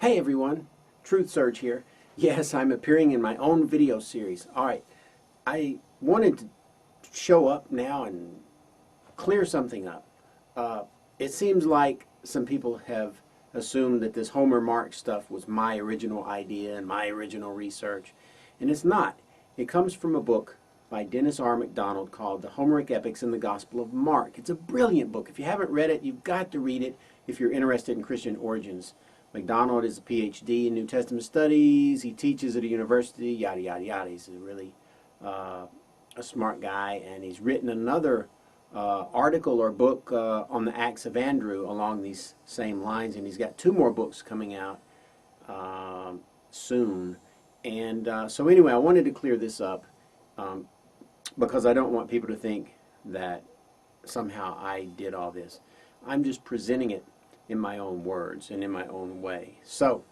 Hey everyone, TruthSurge here. Yes, I'm appearing in my own video series. Alright, I wanted to show up now and clear something up. It seems like some people have assumed that this Homer Mark stuff was my original idea and my original research, and it's not. It comes from a book by Dennis R. MacDonald called The Homeric Epics in the Gospel of Mark. It's a brilliant book. If you haven't read it, you've got to read it if you're interested in Christian origins. MacDonald is a PhD in New Testament studies. He teaches at a university, yada, yada, yada. He's really a smart guy, and he's written another article or book on the Acts of Andrew along these same lines, and he's got two more books coming out soon. And so anyway, I wanted to clear this up because I don't want people to think that somehow I did all this. I'm just presenting it in my own words and in my own way. So,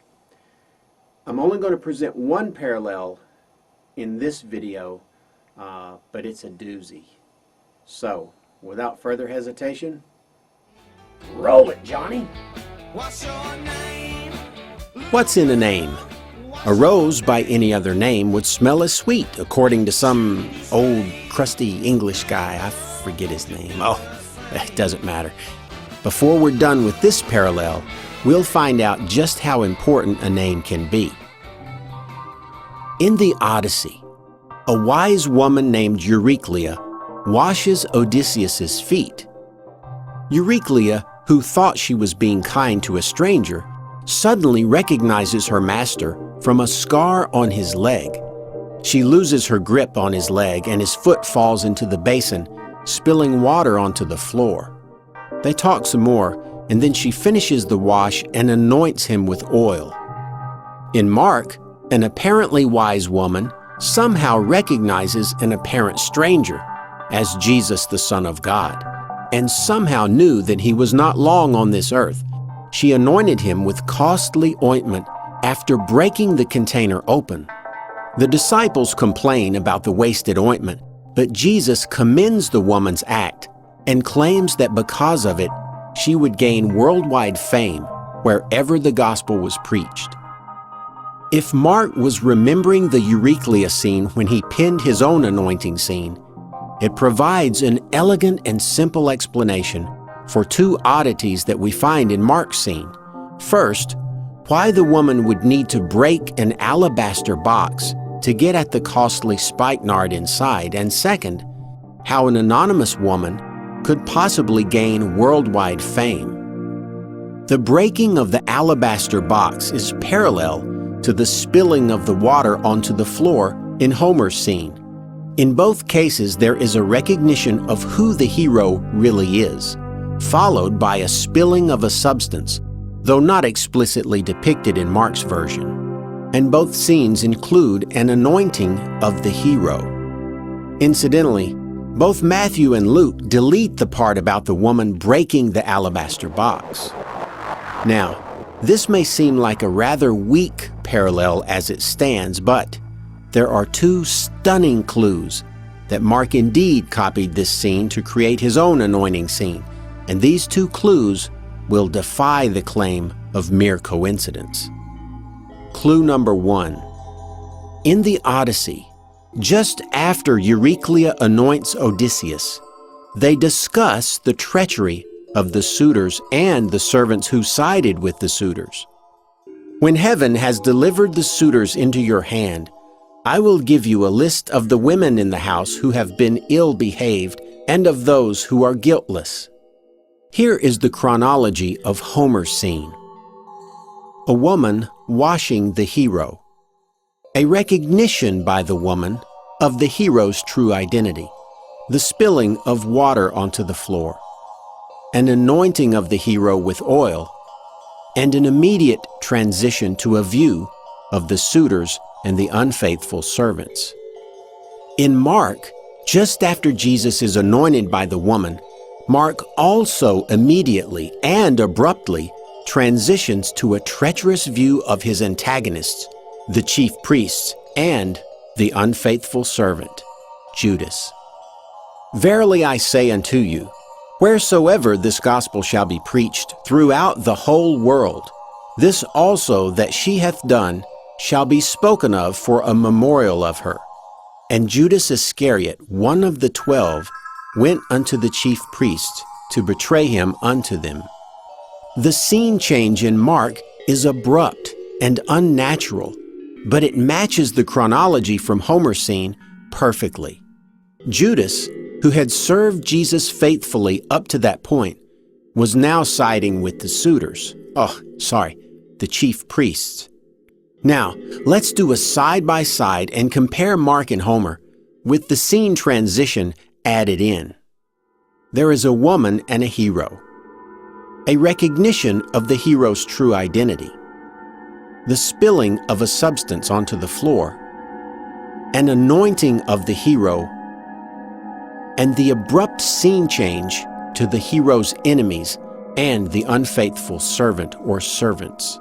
I'm only going to present one parallel in this video, but it's a doozy. So, without further hesitation, roll it, Johnny! What's your name? What's in a name? A rose by any other name would smell as sweet, according to some old, crusty English guy. I forget his name. Oh, it doesn't matter. Before we're done with this parallel, we'll find out just how important a name can be. In the Odyssey, a wise woman named Eurycleia washes Odysseus's feet. Eurycleia, who thought she was being kind to a stranger, suddenly recognizes her master from a scar on his leg. She loses her grip on his leg and his foot falls into the basin, spilling water onto the floor. They talk some more, and then she finishes the wash and anoints him with oil. In Mark, an apparently wise woman somehow recognizes an apparent stranger as Jesus, the Son of God, and somehow knew that he was not long on this earth. She anointed him with costly ointment after breaking the container open. The disciples complain about the wasted ointment, but Jesus commends the woman's act and claims that because of it, she would gain worldwide fame wherever the gospel was preached. If Mark was remembering the Eurycleia scene when he penned his own anointing scene, it provides an elegant and simple explanation for two oddities that we find in Mark's scene. First, why the woman would need to break an alabaster box to get at the costly spikenard inside, and second, how an anonymous woman could possibly gain worldwide fame. The breaking of the alabaster box is parallel to the spilling of the water onto the floor in Homer's scene. In both cases, there is a recognition of who the hero really is, followed by a spilling of a substance, though not explicitly depicted in Mark's version. And both scenes include an anointing of the hero. Incidentally, both Matthew and Luke delete the part about the woman breaking the alabaster box. Now, this may seem like a rather weak parallel as it stands, but there are two stunning clues that Mark indeed copied this scene to create his own anointing scene, and these two clues will defy the claim of mere coincidence. Clue number one. In the Odyssey, just after Eurycleia anoints Odysseus, they discuss the treachery of the suitors and the servants who sided with the suitors. When heaven has delivered the suitors into your hand, I will give you a list of the women in the house who have been ill-behaved and of those who are guiltless. Here is the chronology of Homer's scene. A woman washing the hero. A recognition by the woman of the hero's true identity. The spilling of water onto the floor. An anointing of the hero with oil. And an immediate transition to a view of the suitors and the unfaithful servants. In Mark, just after Jesus is anointed by the woman, Mark also immediately and abruptly transitions to a treacherous view of his antagonists, the chief priests, and the unfaithful servant, Judas. Verily I say unto you, wheresoever this gospel shall be preached throughout the whole world, This also that she hath done shall be spoken of for a memorial of her. And Judas Iscariot, one of the 12, went unto the chief priests to betray him unto them. The scene change in Mark is abrupt and unnatural, but it matches the chronology from Homer's scene perfectly. Judas, who had served Jesus faithfully up to that point, was now siding with the suitors. The chief priests. Now, let's do a side-by-side and compare Mark and Homer with the scene transition added in. There is a woman and a hero. A recognition of the hero's true identity. The spilling of a substance onto the floor. An anointing of the hero. And the abrupt scene change to the hero's enemies and the unfaithful servant or servants.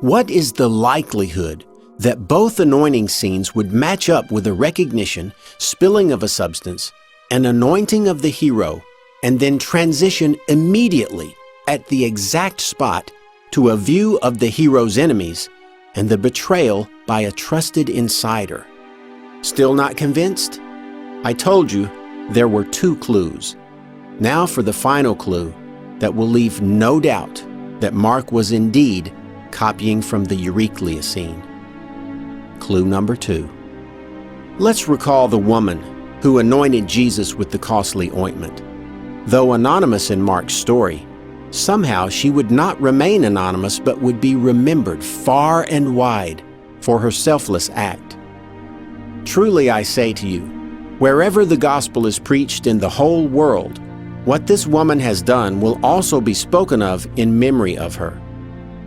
What is the likelihood that both anointing scenes would match up with a recognition, spilling of a substance, an anointing of the hero, and then transition immediately at the exact spot to a view of the hero's enemies and the betrayal by a trusted insider? Still not convinced? I told you there were 2 clues. Now for the final clue that will leave no doubt that Mark was indeed copying from the Euryclea scene. Clue number 2. Let's recall the woman who anointed Jesus with the costly ointment. Though anonymous in Mark's story, somehow she would not remain anonymous but would be remembered far and wide for her selfless act. Truly I say to you, wherever the gospel is preached in the whole world, what this woman has done will also be spoken of in memory of her.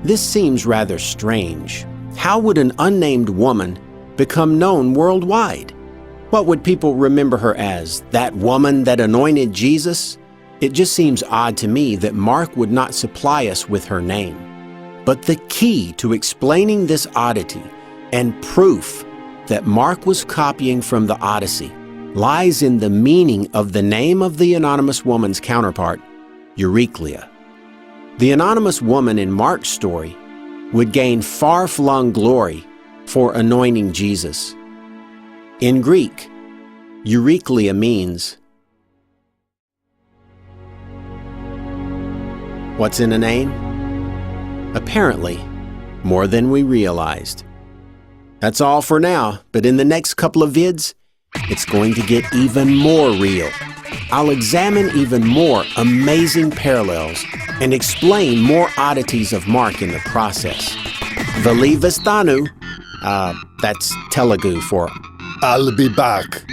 This seems rather strange. How would an unnamed woman become known worldwide? What would people remember her as? That woman that anointed Jesus? It just seems odd to me that Mark would not supply us with her name. But the key to explaining this oddity and proof that Mark was copying from the Odyssey lies in the meaning of the name of the anonymous woman's counterpart, Euryclea. The anonymous woman in Mark's story would gain far-flung glory for anointing Jesus. In Greek, Euryclea means, what's in a name? Apparently, more than we realized. That's all for now, but in the next couple of vids, it's going to get even more real. I'll examine even more amazing parallels and explain more oddities of Mark in the process. Velivastanu, that's Telugu for I'll be back.